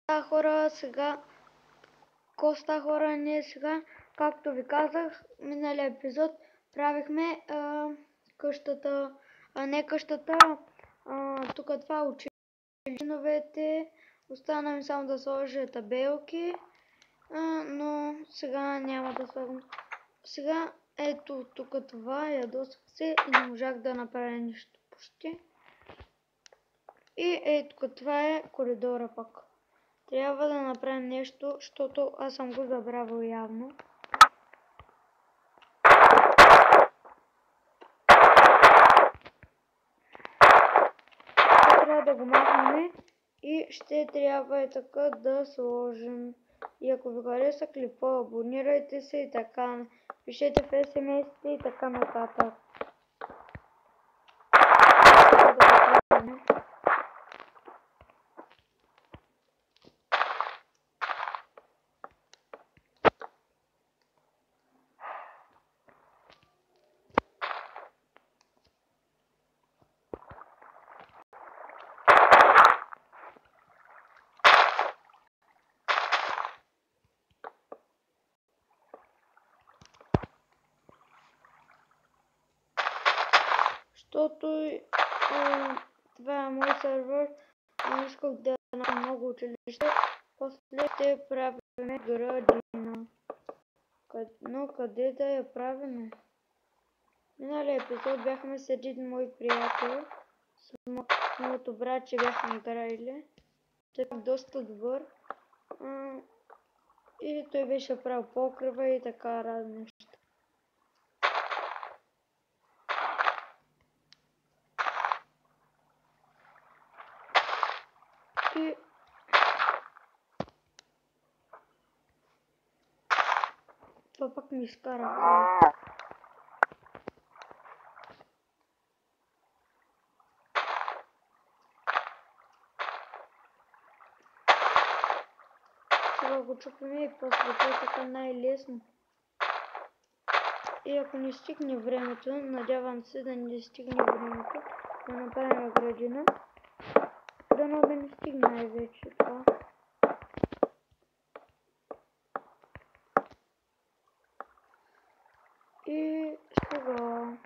хора, сега Коста хора, ние сега, както ви казах, миналия епизод правихме къщата, не къщата, тук това училищновете, остана ми само да сложа табелки, но сега няма да слагам. Сега ето тук това, ядосах се и не можах да направя нищо почти. И ето тук това е коридора пак. Трябва да направим нещо, защото аз съм го забравил явно. Трябва да го махнем и ще трябва и така да сложим. И ако ви хареса клипа, абонирайте се и така. Пишете в SMS и така нататък. Защото това е мой сервер, исках да направя много училище, после ще правим градина. Но къде да я правим? Миналия епизод бяхме с един мой приятел, с моето братче бяхме играли. Той е доста добър и той беше правил покрива и така разни неща. И това пък ми изкара. Сега го чупим и после това е така най-лесно. И ако не стигне времето, надявам се да не стигне времето да направим градина. Дано да не стигне най-вече това. И сега...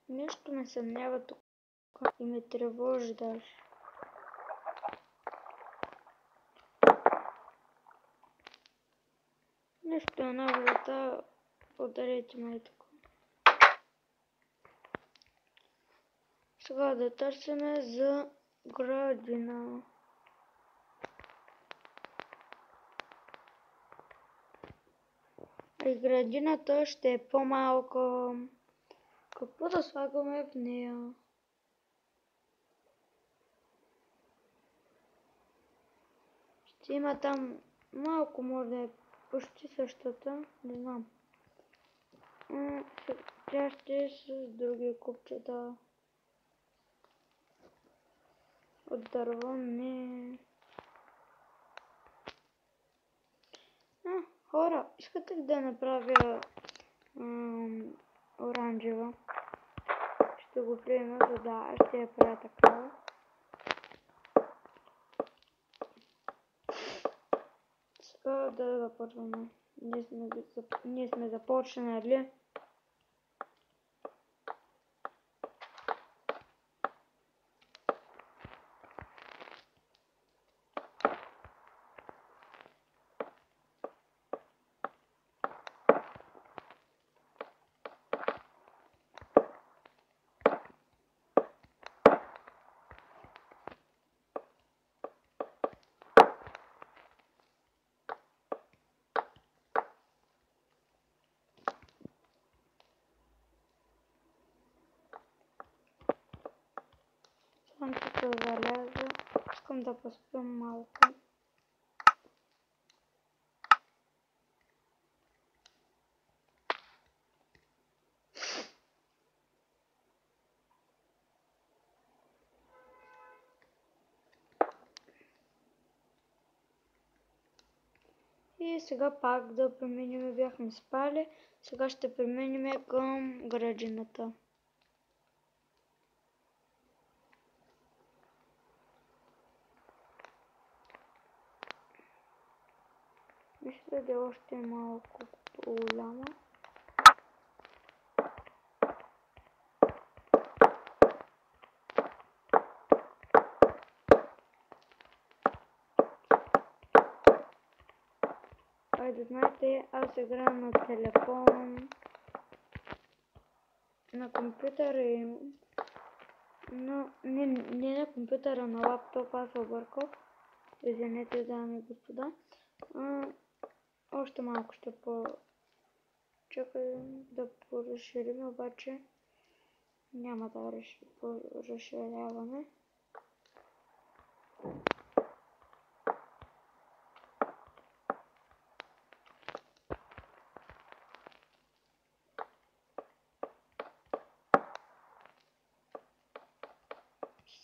Нещо ме съмнява тук и ме тревожи даже. Нещо е на врата, подарете ме тук. Сега да търсиме за градина. И градината ще е по-малка. Какво да слагаме в нея? Ще има там малко, може да е почти същата, не знам. Тя ще е с други купчета. От дърво не. Хора, искате ли да направя оранжева? Ще го приема, за да ще я правя такава. Сега да започваме. Ние сме започнали. Съм тук да заляза. Искам да поспим малко. И сега пак да преминем, бяхме спали, сега ще преминем към градината. Мисля да е още малко по-голяма. Айде, знаете, аз играя на телефон, на компютъра и... Но не на компютъра, на лаптоп, аз обърках. Извинете, дами и господа. Още малко ще чакай да поразширим, обаче няма да разширяваме.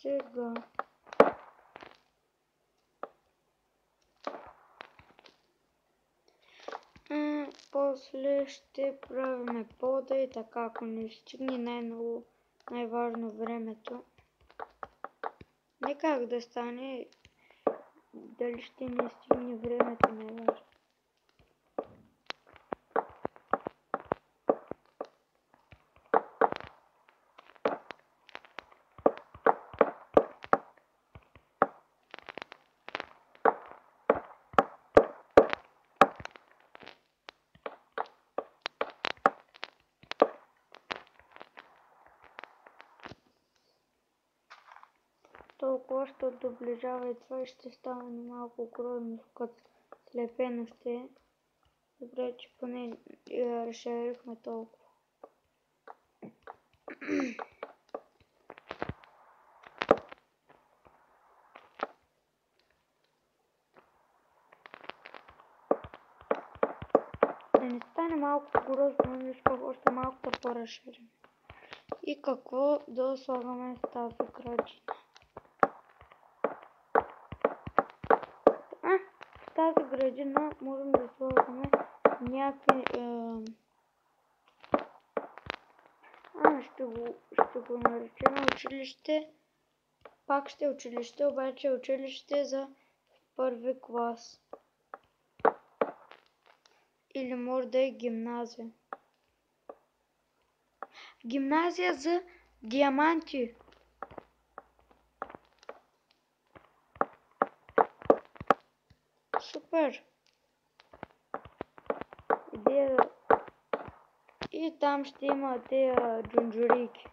Сега после ще правиме пода и така, ако не стигне най-важно времето. Не как да стане, дали ще не стигне времето най-важно. Толкова ще доближава и това и ще стане малко грозно, като слепено ще е. Добре, че поне разширихме толкова. Да не стане малко грозно, но исках още малко да по-разширим. И какво да слагаме с тази градина? В тази градина можем да слагаме някакви... ще го наречем училище. Пак ще е училище, обаче училище за първи клас. Или може да е гимназия. Гимназия за диаманти. Супер. Идея. И там ще има тези джунджурики.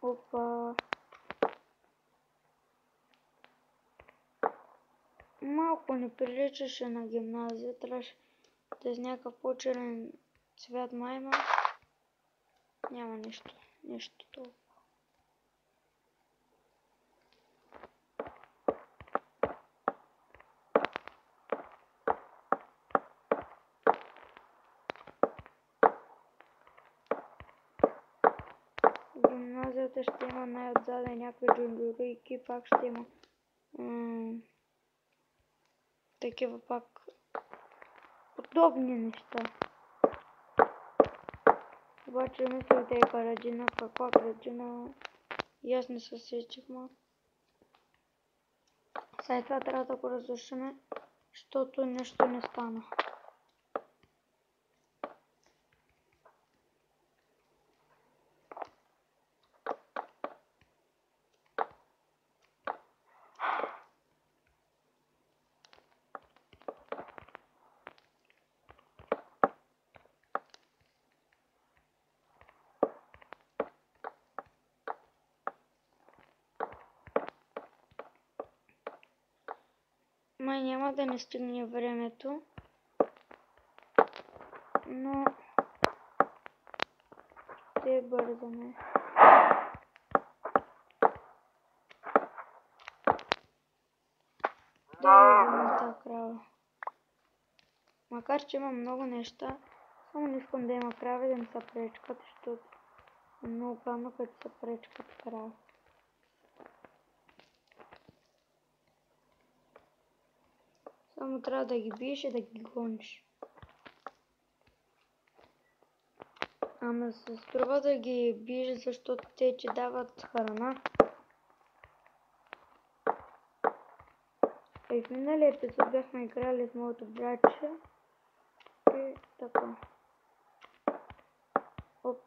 Опа. Малко не приличаше на гимназия, трябваше да е с някакъв по-черен цвят майма. Няма нещо толкова. Гимназията ще има най-отзаде някакви джунджурики, пак ще има такива пак подобни неща. Обаче мислите и градина, каква градина, и аз не се сетихме. След това трябва да го разрушиме, защото нещо не стана. Май няма да не стигне времето, но ще бързаме. Да видим тази крава. Макар че има много неща, Само не искам да има крави да ми се пречкат, защото е много гадно, като се пречкат крави. Само трябва да ги биеш и да ги гониш. Ама се струва да ги биеш, защото те ти дават храна. И в миналия епизод бяхме играли с моето братче. И така. Оп.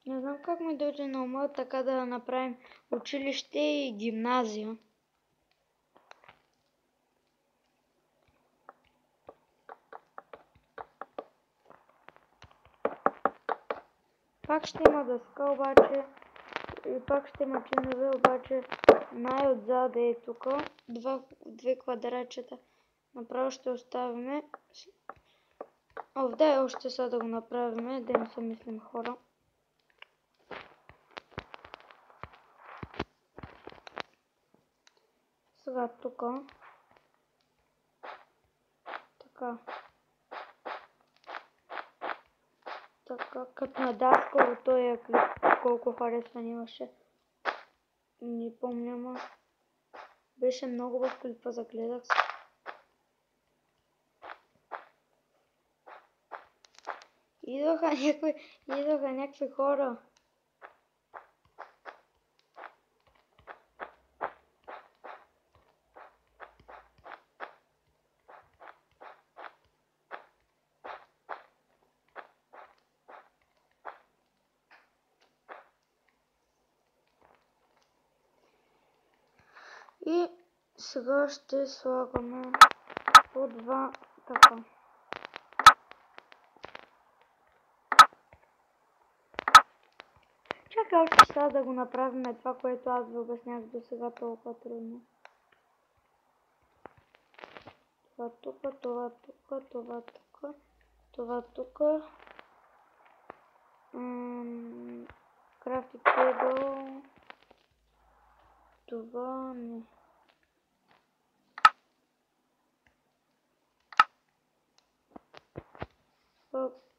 Не знам как ми дойде на ума така да направим училище и гимназия. Пак ще има дъска обаче и пак ще има чинове, обаче най-отзад е тук, две квадратчета. Направо ще оставим. Дай още сега да го направим, да не се мислим хора. Сега тук. Така. Така, като на даска от този клип, колко харесване имаше. Не помня, ма. Беше много в клипа, загледах се. Идваха някакви хора. И сега ще слагаме по два така. Чакай още сега да го направим това, което аз ви обяснях до сега толкова трудно. Това тук, това тук, това тук, това тук. Крафтинг тейбъл. Това не.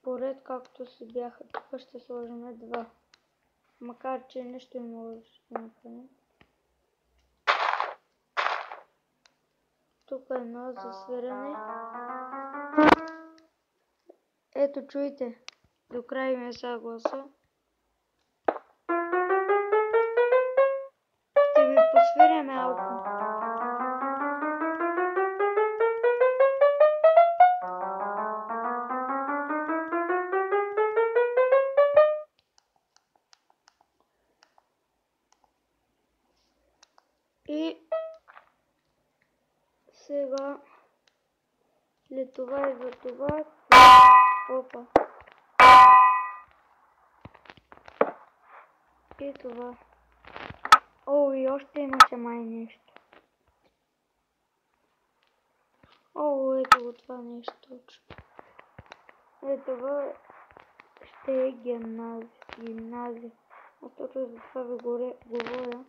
Поред както си бяха, тук ще сложим два. Макар че нещо и може да направим. Тук едно за свирене. Ето чуйте, до края ми е сега гласа. Ще ви посвиря малко. И сега след това и за това. Опа. И това. О, и още имаше май нещо. О, ето го това нещо точно. Ето това ще е гимназия. А точно за това ви говоря.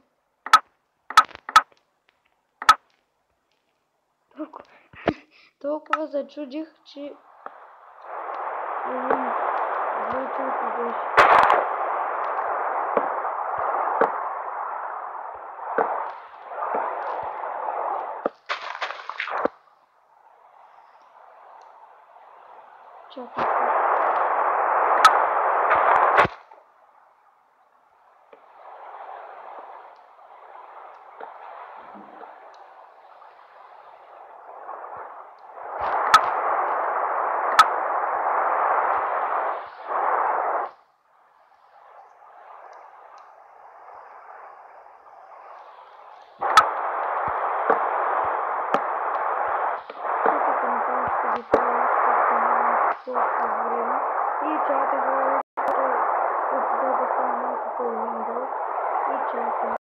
Толкова зачудих, че Bluetooth беше. Чакай. И чакай, за да стане малко по-голям и чакай.